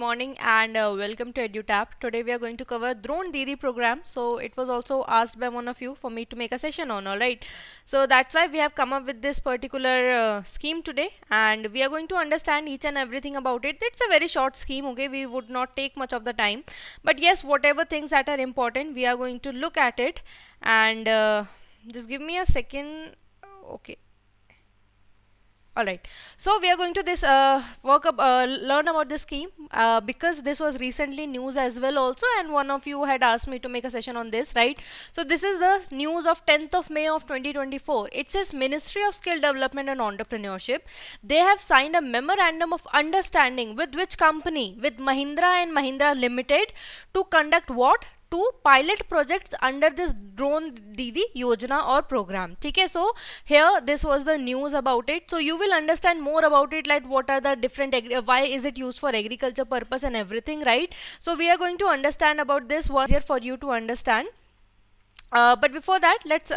Morning and welcome to EduTap. Today we are going to cover drone Didi program. So it was also asked by one of you for me to make a session on, alright. So that's why we have come up with this particular scheme today, and we are going to understand each and everything about it. It's a very short scheme, okay, we would not take much of the time. But yes, whatever things that are important, we are going to look at it, and just give me a second. Okay. Alright, so we are going to learn about this scheme because this was recently news as well also, and one of you had asked me to make a session on this, right? So this is the news of 10th of May of 2024. It says Ministry of Skill Development and Entrepreneurship, they have signed a memorandum of understanding with which company? With Mahindra and Mahindra Limited to conduct what? Two pilot projects under this drone Didi Yojana or program. Okay, so here this was the news about it. So you will understand more about it, like what are the different why is it used for agriculture purpose and everything, right? So we are going to understand about this, was here for you to understand. But before that, let's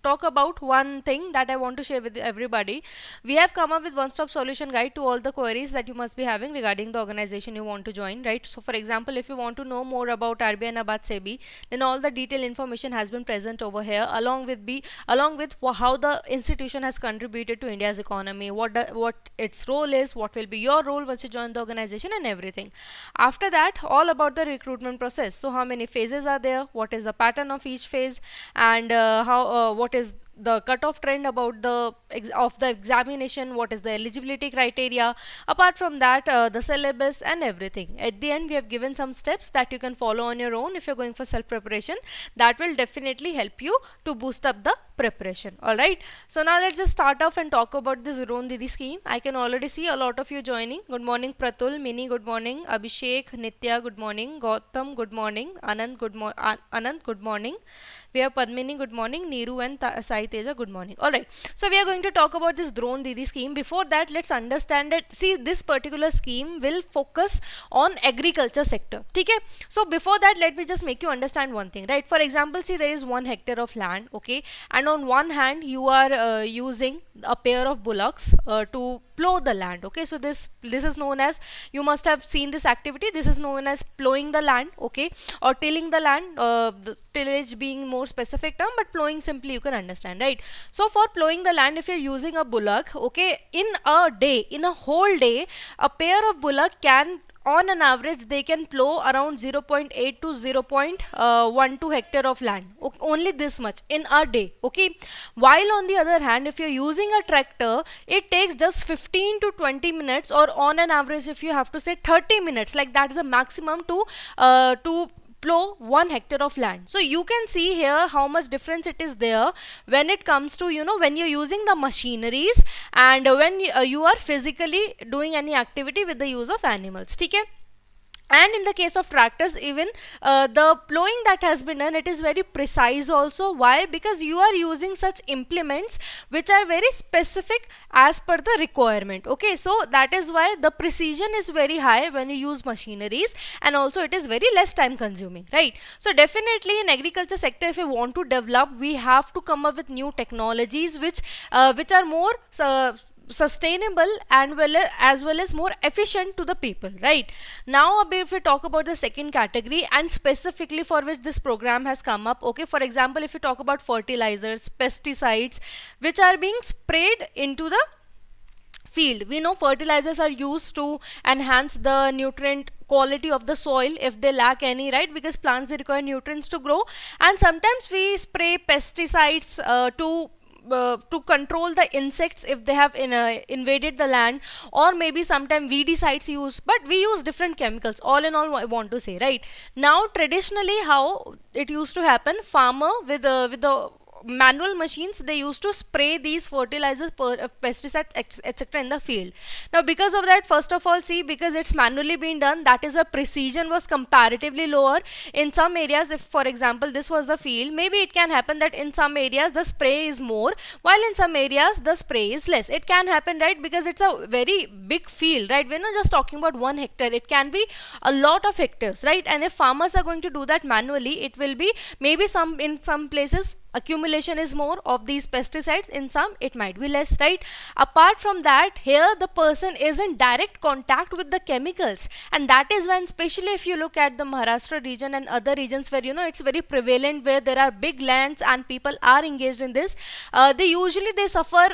talk about one thing that I want to share with everybody. We have come up with one-stop solution guide to all the queries that you must be having regarding the organization you want to join, right? So for example, if you want to know more about RBI and NABARD SEBI, then all the detailed information has been present over here, along with how the institution has contributed to India's economy, what its role is, what will be your role once you join the organization, and everything. After that, all about the recruitment process. So how many phases are there, what is the pattern of each phase, and what is the cutoff trend about the examination, what is the eligibility criteria, apart from that the syllabus and everything. At the end, we have given some steps that you can follow on your own if you're going for self preparation. That will definitely help you to boost up the preparation. Alright, so now let's just start off and talk about this drone Didi scheme. I can already see a lot of you joining. Good morning Pratul, Mini good morning, Abhishek, Nitya good morning, Gautam good morning, Anand good morning. We have Padmini good morning, Neeru and Sai Teja good morning. Alright, so we are going to talk about this drone Didi scheme. Before that, let's understand that, see, this particular scheme will focus on agriculture sector. Okay, so before that, let me just make you understand one thing, right? For example, see, there is 1 hectare of land, okay, and on one hand you are using a pair of bullocks to plow the land. Okay, so this is known as, you must have seen this activity, this is known as plowing the land, okay, or tilling the land, the tillage being more specific term, but plowing simply you can understand, right? So for plowing the land, if you're using a bullock, okay, in a whole day, a pair of bullock can, on an average, they can plow around 0.8 to 0.12 hectare of land, okay, only this much in a day. Okay, while on the other hand, if you're using a tractor, it takes just 15 to 20 minutes, or on an average, if you have to say 30 minutes, like that's the maximum to plow 1 hectare of land. So you can see here how much difference it is there when it comes to, you know, when you're using the machineries and when you are physically doing any activity with the use of animals. Okay? And in the case of tractors, even the plowing that has been done, it is very precise also. Why? Because you are using such implements which are very specific as per the requirement. Okay, so that is why the precision is very high when you use machineries, and also it is very less time consuming, right? So definitely in agriculture sector, if you want to develop, we have to come up with new technologies which are more sustainable and as well as more efficient to the people, right? Now if we talk about the second category, and specifically for which this program has come up, okay, for example, if you talk about fertilizers, pesticides which are being sprayed into the field. We know fertilizers are used to enhance the nutrient quality of the soil if they lack any, right? Because plants, they require nutrients to grow, and sometimes we spray pesticides to control the insects if they have invaded the land, or maybe sometimes weedicides used, but we use different chemicals. All in all, I want to say, right? Now traditionally how it used to happen, farmer with the manual machines, they used to spray these fertilizers, pesticides, etc. in the field. Now because of that, first of all, see, because it's manually being done, that is, a precision was comparatively lower. In some areas, if for example this was the field, maybe it can happen that in some areas the spray is more, while in some areas the spray is less. It can happen, right? Because it's a very big field, right? We're not just talking about 1 hectare, it can be a lot of hectares, right? And if farmers are going to do that manually, it will be maybe in some places accumulation is more of these pesticides, in some it might be less, right? Apart from that, here the person is in direct contact with the chemicals, and that is when, especially if you look at the Maharashtra region and other regions where it's very prevalent, where there are big lands and people are engaged in this, they suffer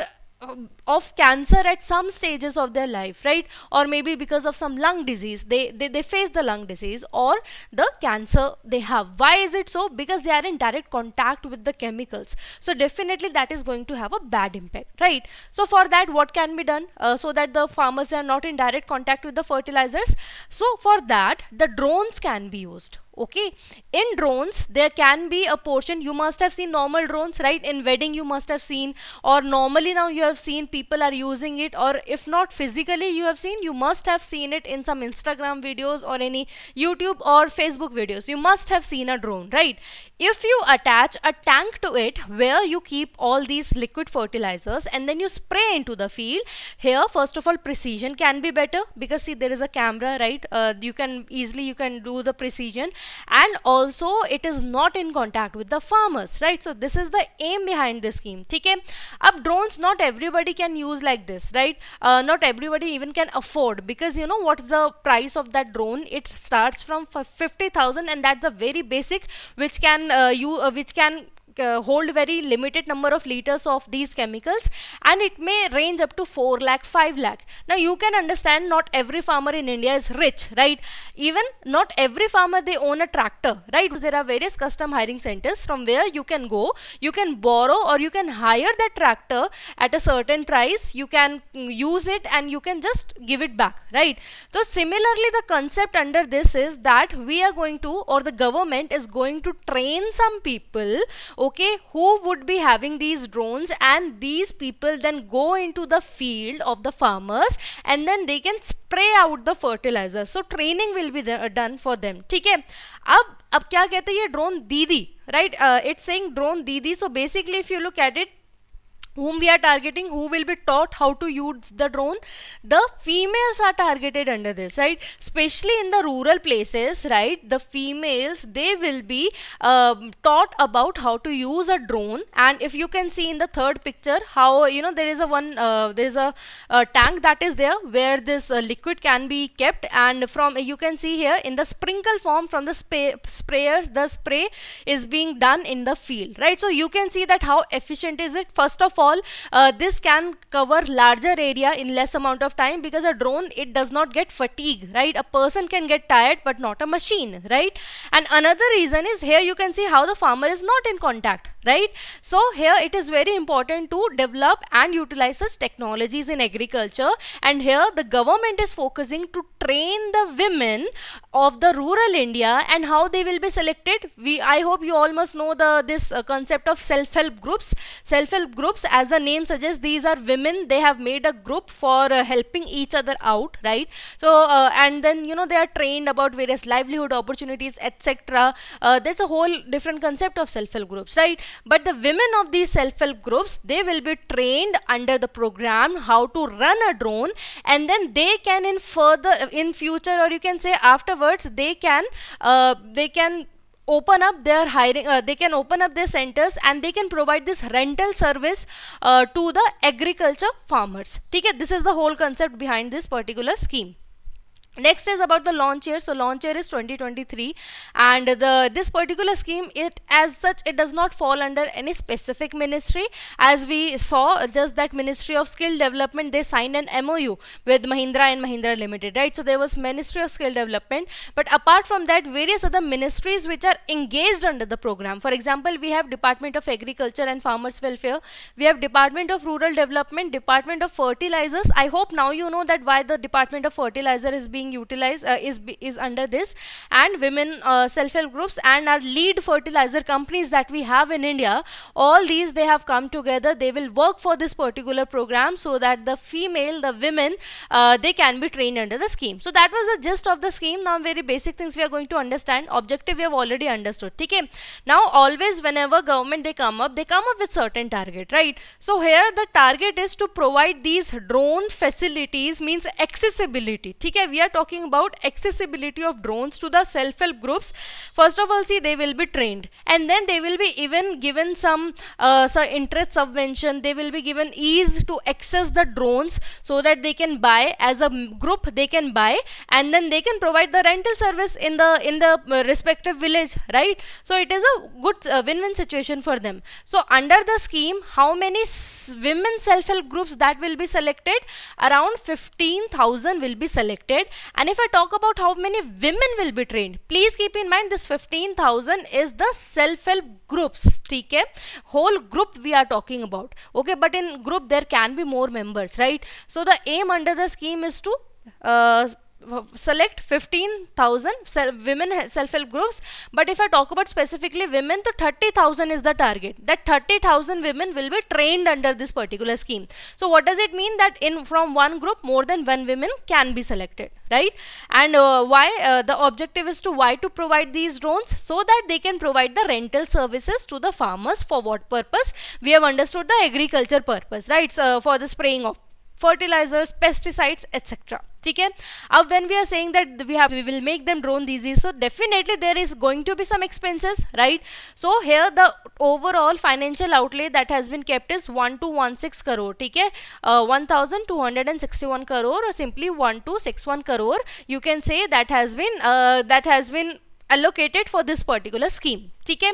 of cancer at some stages of their life, right? Or maybe because of some lung disease, they face the lung disease or the cancer they have. Why is it so? Because they are in direct contact with the chemicals, so definitely that is going to have a bad impact, right? So for that, what can be done so that the farmers are not in direct contact with the fertilizers? So for that, the drones can be used. Okay, in drones there can be a portion, you must have seen normal drones, right? In wedding you must have seen, or normally now you have seen people are using it, or if not physically you have seen, you must have seen it in some Instagram videos or any YouTube or Facebook videos. You must have seen a drone, right? If you attach a tank to it where you keep all these liquid fertilizers and then you spray into the field, here first of all precision can be better, because see, there is a camera, right? You can do the precision, and also it is not in contact with the farmers, right? So this is the aim behind this scheme. Okay, up drones not everybody can use like this, right? Not everybody even can afford, because what's the price of that drone? It starts from 50,000, and that's the very basic, which can hold very limited number of liters of these chemicals, and it may range up to 4 lakh, 5 lakh. Now you can understand, not every farmer in India is rich, right? Even not every farmer, they own a tractor, right? There are various custom hiring centers from where you can go, you can borrow or you can hire that tractor at a certain price, you can use it and you can just give it back, right? So similarly, the concept under this is that we are going to, or the government is going to train some people, okay, who would be having these drones, and these people then go into the field of the farmers and then they can spray out the fertilizer. So training will be done for them. ठीक है, अब क्या कहते हैं ये drone दीदी, right? It's saying drone Didi. So basically if you look at it, whom we are targeting, who will be taught how to use the drone? The females are targeted under this, right? Especially in the rural places, right? The females, they will be taught about how to use a drone. And if you can see in the third picture, how there is a tank that is there where this liquid can be kept, and from you can see here in the sprinkle form from the sprayers, the spray is being done in the field, right? So you can see that how efficient is it. First of all, this can cover larger area in less amount of time, because a drone, it does not get fatigue, right? A person can get tired but not a machine, right? And another reason is, here you can see how the farmer is not in contact, right? So here it is very important to develop and utilize such technologies in agriculture, and here the government is focusing to train the women of the rural India. And how they will be selected, I hope you all must know this concept of self-help groups. Self-help groups, as the name suggests, these are women, they have made a group for helping each other out, right? So and then they are trained about various livelihood opportunities, etc. There's a whole different concept of self-help groups, right? But the women of these self-help groups, they will be trained under the program how to run a drone, and then they can in future, or you can say afterwards, they can open up their hiring, they can open up their centers, and they can provide this rental service to the agriculture farmers. Okay, this is the whole concept behind this particular scheme. Next is about the launch year. So launch year is 2023, and this particular scheme, it as such, it does not fall under any specific ministry. As we saw, just that Ministry of Skill Development, they signed an MOU with Mahindra and Mahindra Limited, right? So there was Ministry of Skill Development, but apart from that, various other ministries which are engaged under the program. For example, we have Department of Agriculture and Farmers Welfare, we have Department of Rural Development, Department of Fertilizers. I hope now you know that why the Department of Fertilizer is being utilized, is under this, and women self-help groups and our lead fertilizer companies that we have in India. All these, they have come together, they will work for this particular program, so that the women, they can be trained under the scheme. So that was the gist of the scheme. Now very basic things we are going to understand. Objective we have already understood. Okay, now always whenever government they come up with certain target, right? So here the target is to provide these drone facilities, means accessibility. Okay, we are are talking about accessibility of drones to the self-help groups. First of all, see, they will be trained, and then they will be even given some interest subvention. They will be given ease to access the drones so that they can buy as a group. They can buy, and then they can provide the rental service in the respective village, right? So it is a good win-win situation for them. So under the scheme, how many women self-help groups that will be selected? Around 15,000 will be selected. And if I talk about how many women will be trained, please keep in mind this 15,000 is the self-help groups, okay? Whole group we are talking about, okay? But in group there can be more members, right? So the aim under the scheme is to select 15,000 women self-help groups. But if I talk about specifically women, so 30,000 is the target. That 30,000 women will be trained under this particular scheme. So what does it mean? That from one group more than one women can be selected, right? And why the objective is to to provide these drones? So that they can provide the rental services to the farmers. For what purpose? We have understood the agriculture purpose, right? So for the spraying of fertilizers, pesticides, etc. Okay. When we are saying that we will make them drone easy, so definitely there is going to be some expenses, right? So here the overall financial outlay that has been kept is 1216 crore. Okay, 1261 crore, or simply 1261 crore. You can say that has been allocated for this particular scheme. Okay?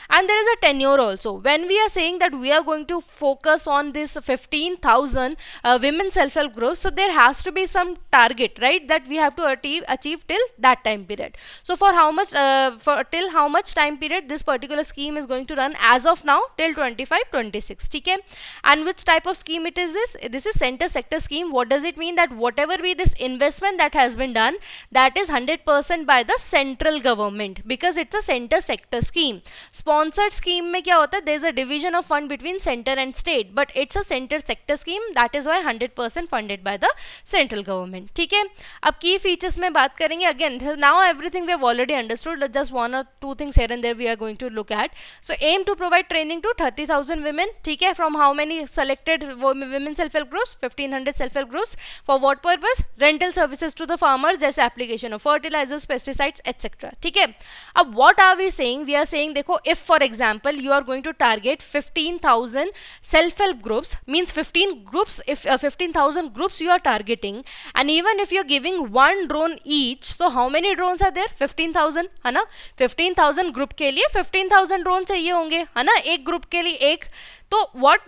And there is a tenure also. When we are saying that we are going to focus on this 15,000 women self-help groups, so there has to be some target, right, that we have to achieve till that time period. So for how much till how much time period this particular scheme is going to run? As of now, till 25-26. Okay? And which type of scheme it is this? This is center sector scheme. What does it mean? That whatever be this investment that has been done, that is 100% by the central government, because it's a center sector scheme. Sponsored scheme में क्या होता है? There is a division of fund between center and state, but it's a center sector scheme. That is why 100% funded by the central government. ठीक है? अब key features में बात करेंगे. Again, now everything we have already understood. Just one or two things here and there we are going to look at. So aim to provide training to 30,000 women. ठीक है? From how many selected women self-help groups? 1,500 self-help groups. For what purpose? Rental services to the farmers, जैसे application of fertilizers, pesticides, etc. ठीक है? अब what are we saying? We are saying, देखो, if for example you are going to target 15,000 self-help groups, means 15 groups, if 15,000 groups you are targeting, and even if you are giving one drone each, so how many drones are there? 15,000, है ना? 15,000 group के लिए 15,000 drone चाहिए होंगे, है ना? एक group के लिए एक. So what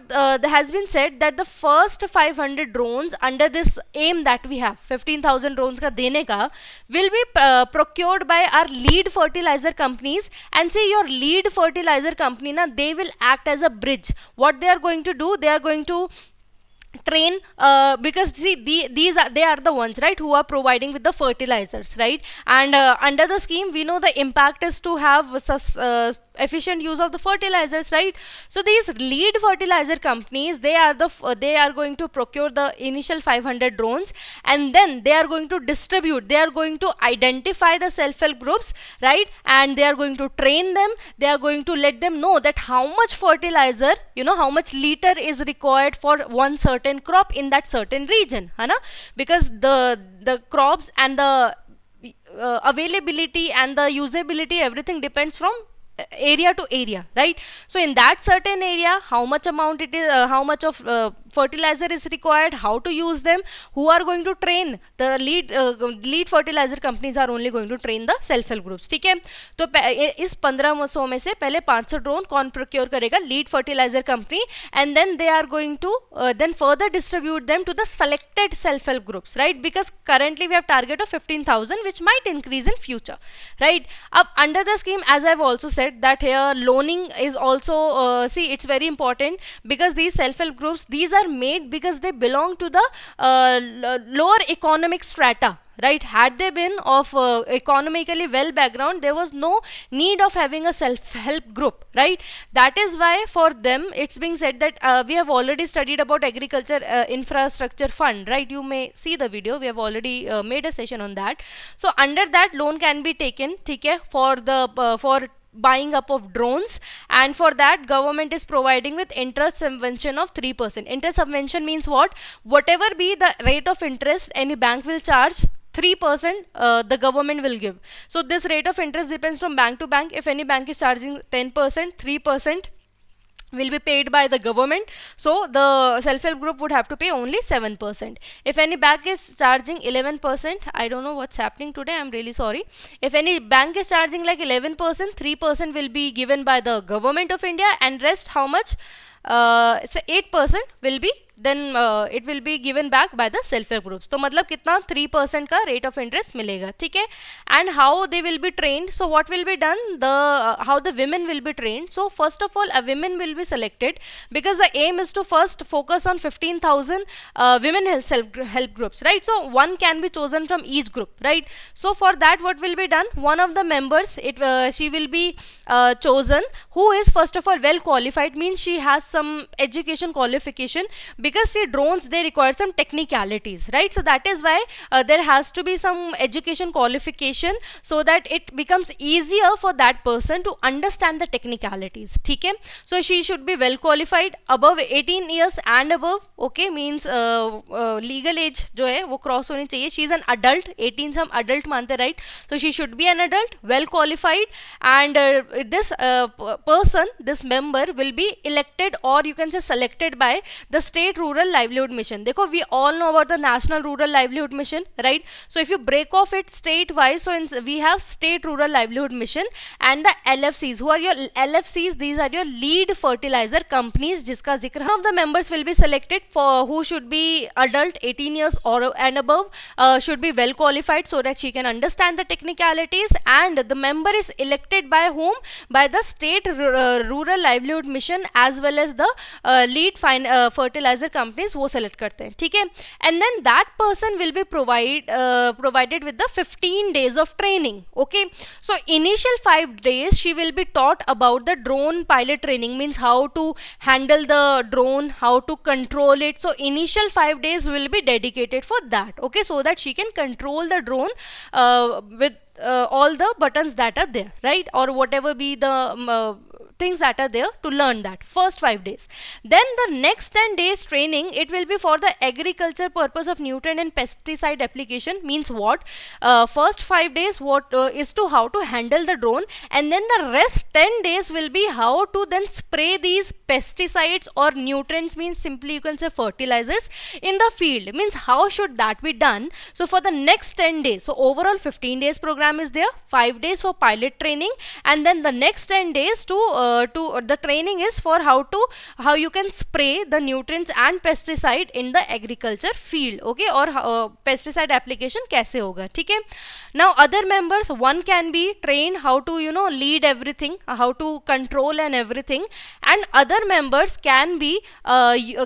has been said, that the first 500 drones under this aim that we have, 15,000 drones का देने का, will be procured by our lead fertilizer companies. And see, your lead fertilizer company na, they will act as a bridge. What they are going to do? They are going to train, because see, they are the ones, right, who are providing with the fertilizers, right? And under the scheme, we know the impact is to have efficient use of the fertilizers, right? So these lead fertilizer companies, they are going to procure the initial 500 drones, and then they are going to distribute, they are going to identify the self-help groups, right? And they are going to train them, they are going to let them know that how much fertilizer, how much liter is required for one certain crop in that certain region, है ना? Because the crops and the availability and the usability, everything depends from area to area, right? So in that certain area, how much amount it is, how much of fertilizer is required, how to use them, who are going to train? The lead fertilizer companies are only going to train the self-help groups. ठीक है? तो इस 1500 में से पहले 500 drone कौन procure करेगा? Lead fertilizer company, and then they are going to then further distribute them to the selected self-help groups, right? Because currently we have target of 15,000, which might increase in future, right? Up under the scheme, as I've also said, that here loaning is also see, it's very important, because these self-help groups, these are made because they belong to the lower economic strata, right? Had they been of economically well background, there was no need of having a self-help group, right? That is why for them it's being said that we have already studied about agriculture infrastructure fund, right? You may see the video, we have already made a session on that. So under that, loan can be taken, okay, for the for buying up of drones, and for that government is providing with interest subvention of 3%. Interest subvention means what? Whatever be the rate of interest any bank will charge, 3% the government will give. So this rate of interest depends from bank to bank. If any bank is charging 10%, 3% will be paid by the government, so the self-help group would have to pay only 7%. If any bank is charging 11%, I don't know what's happening today, I'm really sorry. If any bank is charging like 11%, 3% will be given by the government of India, and rest how much, so 8% will be then it will be given back by the self-help groups. तो मतलब कितना 3% का rate of interest मिलेगा, ठीक है. And how they will be trained, so what will be done, the how the women will be trained. So first of all, a women will be selected, because the aim is to first focus on 15,000 women self-help groups, right. So one can be chosen from each group, right. So for that, what will be done, one of the members, she will be chosen, who is first of all well qualified, means she has some education qualification, because see, drones, they require some technicalities, right. So that is why there has to be some education qualification, so that it becomes easier for that person to understand the technicalities, ठीक है. So she should be well qualified, above 18 years and above, okay, means legal age जो है वो cross होनी चाहिए. She is an adult, 18 से हम adult मानते, right. So she should be an adult, well qualified, and this person, this member will be elected, or you can say selected by the state rural livelihood mission. देखो, we all know about the national rural livelihood mission, right. So if you break off it state wise, so we have state rural livelihood mission and the LFCs. Who are your LFCs? These are your lead fertilizer companies, जिसका जिक्र. One of the members will be selected, for who should be adult, 18 years or and above, should be well qualified, so that she can understand the technicalities. And the member is elected by whom? By the state rural livelihood mission, as well as the lead fertilizer companies, वो select करते हैं, ठीक है. And then that person will be provided with the 15 days of training, okay. So initial 5 days she will be taught about the drone pilot training, means how to handle the drone, how to control it. So initial 5 days will be dedicated for that, okay, so that she can control the drone with all the buttons that are there, right, or whatever be the things that are there, to learn that first 5 days. Then the next 10 days training, it will be for the agriculture purpose of nutrient and pesticide application. Means what, first 5 days what is to how to handle the drone, and then the rest 10 days will be how to then spray these pesticides or nutrients, means simply you can say fertilizers, in the field. Means how should that be done. So for the next 10 days, so overall 15 days program is there, 5 days for pilot training, and then the next 10 days to the training is for how you can spray the nutrients and pesticide in the agriculture field, okay, or pesticide application कैसे होगा, ठीक है. Now other members, one can be trained how to lead everything, how to control and everything, and other members can be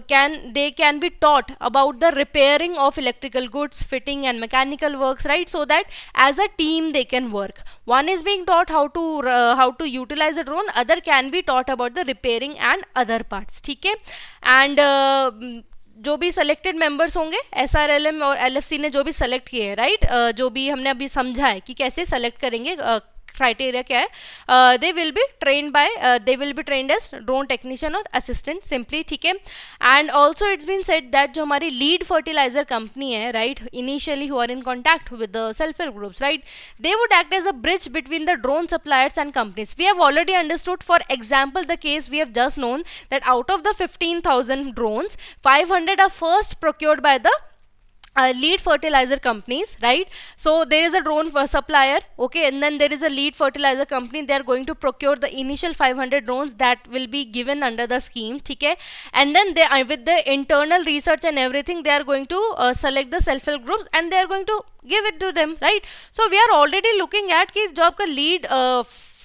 can be taught about the repairing of electrical goods, fitting and mechanical works, right, so that as a team they can work. One is being taught how to utilize a drone, other can be taught about the repairing and other parts, ठीक है. And जो भी selected members होंगे, SRLM और LFC ने जो भी select किए हैं, right, जो भी हमने अभी समझा है कि कैसे select करेंगे, criteria क्या है, they will be trained as drone technician or assistant simply, ठीक है. And also it's been said that जो हमारी lead fertilizer company है, right, initially who are in contact with the self-help groups, right, they would act as a bridge between the drone suppliers and companies. We have already understood, for example, the case we have just known, that out of the 15,000 drones, 500 are first procured by the lead fertilizer companies, right. So there is a drone supplier, okay, and then there is a lead fertilizer company. They are going to procure the initial 500 drones that will be given under the scheme, ठीक है. And then they are, with the internal research and everything, they are going to select the self-help groups and they are going to give it to them, right. So we are already looking at कि जो आपका lead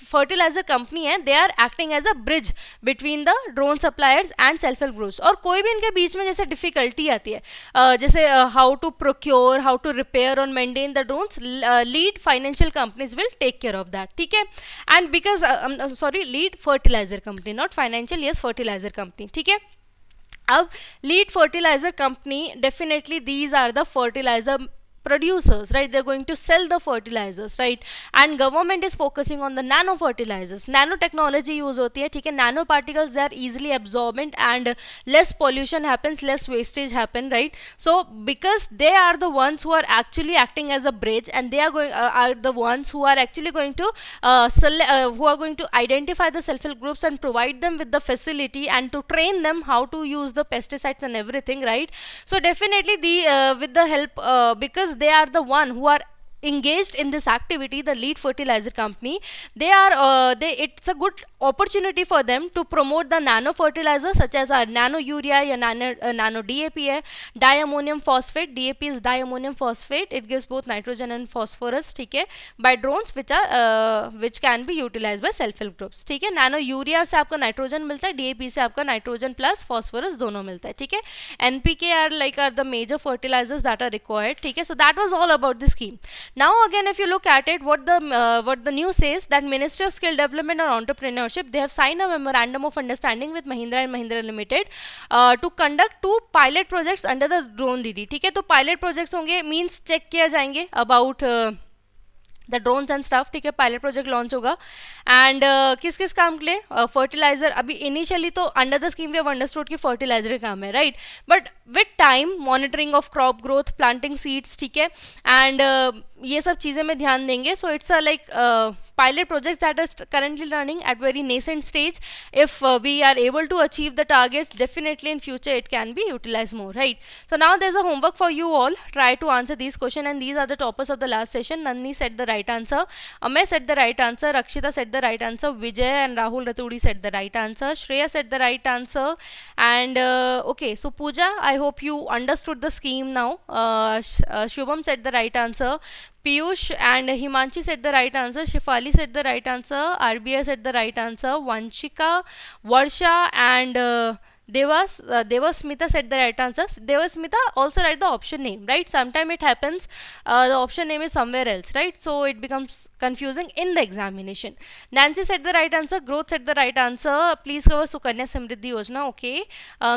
fertiliser company है, they are acting as a bridge between the drone suppliers and self help groups. और कोई भी इनके बीच में जैसे डिफिकल्टी आती है, जैसे how to procure, how to repair और maintain the drones, lead financial companies will take care of that, ठीक है. And because sorry, lead fertiliser company, not financial, yes fertiliser company, ठीक है. अब lead fertiliser company, definitely these are the fertiliser producers, right? They're going to sell the fertilizers, right? And government is focusing on the nano fertilizers. Nanotechnology use होती है, ठीक है? Nano particles, they are easily absorbent and less pollution happens, less wastage happen, right? So because they are the ones who are actually acting as a bridge, and they are the ones who are actually going to who are going to identify the self-help groups and provide them with the facility and to train them how to use the pesticides and everything, right? So definitely the with the help because they are the one who are engaged in this activity, the lead fertilizer company, they are it's a good opportunity for them to promote the nano fertilizers such as nano urea या nano DAP है, diammonium phosphate. DAP is diammonium phosphate, it gives both nitrogen and phosphorus, ठीक है, by drones which can be utilized by self help groups, ठीक है. nano urea से आपका nitrogen मिलता है, DAP से आपका nitrogen plus phosphorus दोनों मिलता है, ठीक है. NPK are the major fertilizers that are required, ठीक है. So that was all about the scheme. Now again, if you look at it, what the news says, that Ministry of Skill Development and Entrepreneurship, they have signed a memorandum of understanding with Mahindra and Mahindra Limited to conduct 2 pilot projects under the drone Didi, ठीक है. तो pilot projects होंगे, means check किया जाएंगे about the drones and stuff, ठीक है. Pilot project launch होगा and किस किस काम के लिए? फर्टिलाइजर. अभी इनिशियली तो under the scheme we have understood कि फर्टिलाइजर का काम है, right, but with time monitoring of crop growth, planting seeds, ठीक है, एंड ये सब चीज़ें में ध्यान देंगे. So it's a like pilot projects that are currently running at very nascent stage. If we are able to achieve the targets, definitely in future it can be utilized more, right? So now there's a homework for you all. Try to answer these questions, and these are the toppers of the last session. Nandini said the right answer, Amay said the right answer, Rakshita said the right answer, Vijay and Rahul Ratudi said the right answer, Shreya said the right answer, and okay, so Pooja, I hope you understood the scheme now. Shubham said the right answer, Piyush and Himanshi said the right answer, Shifali said the right answer, RBI said the right answer, Vanshika, Varsha and Devasmita said the right answer. Devasmita, also write the option name, right? Sometimes it happens the option name is somewhere else, right? So it becomes confusing in the examination. Nancy said the right answer, Growth said the right answer, please cover Sukanya Samriddhi Yojana, okay.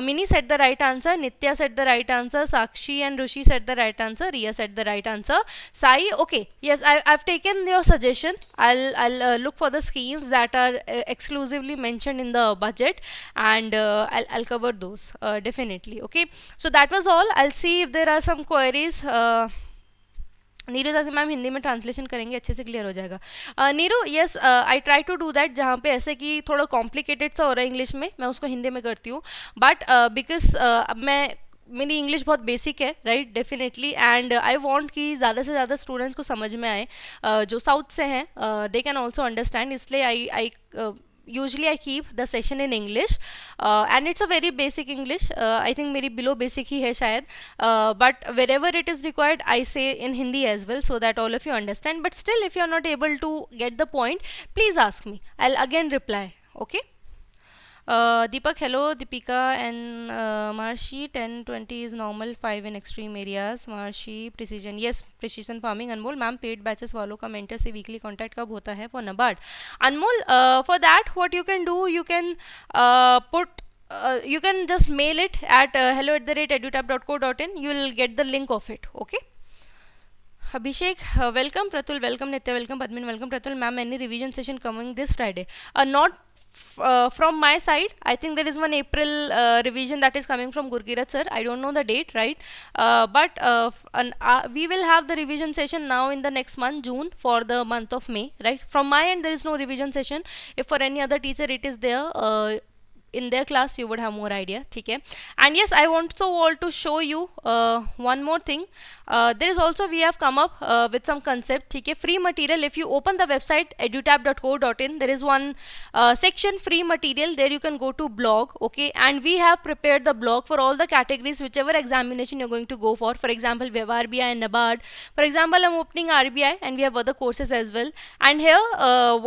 Mini said the right answer, Nitya said the right answer, Sakshi and Rushi said the right answer, Riya said the right answer, Sai, okay, yes, I've taken your suggestion. I'll look for the schemes that are exclusively mentioned in the budget, and I'll cover those definitely, okay. So that was all. I'll see if there are some queries. Neeru दादी ma'am Hindi में translation करेंगे, अच्छे से clear हो जाएगा. Neeru, yes, I try to do that. जहाँ पे ऐसे कि थोड़ा कॉम्प्लिकेटेड सा हो रहा है इंग्लिश में, मैं उसको हिंदी में करती हूँ, बट बिकॉज अब मेरी इंग्लिश बहुत बेसिक है, right, definitely, and I want कि ज़्यादा से ज़्यादा स्टूडेंट्स को समझ में आए जो साउथ से हैं, दे कैन ऑल्सो अंडरस्टैंड. इसलिए आई usually I keep the session in English, and it's a very basic English. I think मेरी below basic ही है शायद, but wherever it is required I say in Hindi as well, so that all of you understand. But still, if you are not able to get the point, please ask me, I'll again reply, okay. Deepak, hello. Deepika and Marshi, 10-20 is normal, 5 in extreme areas. Marshi, precision, yes, precision farming. Anmol, ma'am, paid batches वालों का mentor से weekly contact कब होता है for NABARD? Anmol, for that what you can do, you can you can just mail it at hello@edutap.co.in. You will get the link of it, okay. Abhishek, welcome. Pratul, welcome. Nitya, welcome. Padmin, welcome. Pratul, ma'am, any revision session coming this Friday? Not from my side. I think there is one April revision that is coming from Gurkirat sir. I don't know the date, right? But we will have the revision session now in the next month, June, for the month of May, right? From my end, there is no revision session. If for any other teacher it is there in their class, you would have more idea, okay. And yes, I want to show you one more thing. There is also, we have come up with some concept, okay. Free material. If you open the website edutap.co.in, there is one section free material. There you can go to blog, okay, and we have prepared the blog for all the categories, whichever examination you're going to go for. For example, we have RBI and NABARD. For example, I'm opening RBI, and we have other courses as well. And here,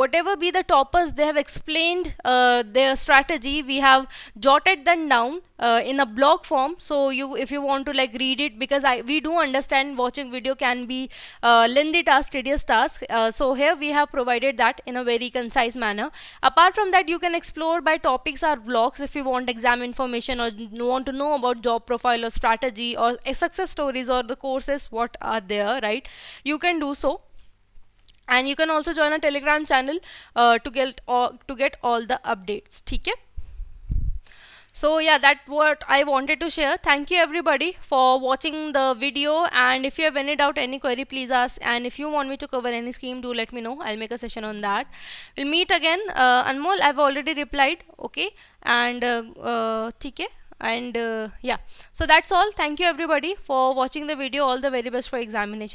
whatever be the toppers, they have explained their strategy. We have jotted them down in a blog form. So you, if you want to like read it, because we do understand watching video can be lengthy task, tedious task. So here we have provided that in a very concise manner. Apart from that, you can explore by topics or vlogs if you want exam information, or want to know about job profile or strategy or success stories or the courses what are there, right? You can do so. And you can also join a Telegram channel to get all the updates. ठीक है? So yeah, that's what I wanted to share. Thank you everybody for watching the video, and if you have any doubt, any query, please ask. And if you want me to cover any scheme, do let me know. I'll make a session on that. We'll meet again. Anmol, I've already replied. Okay, and ठीक है. And yeah, so that's all. Thank you everybody for watching the video. All the very best for examination.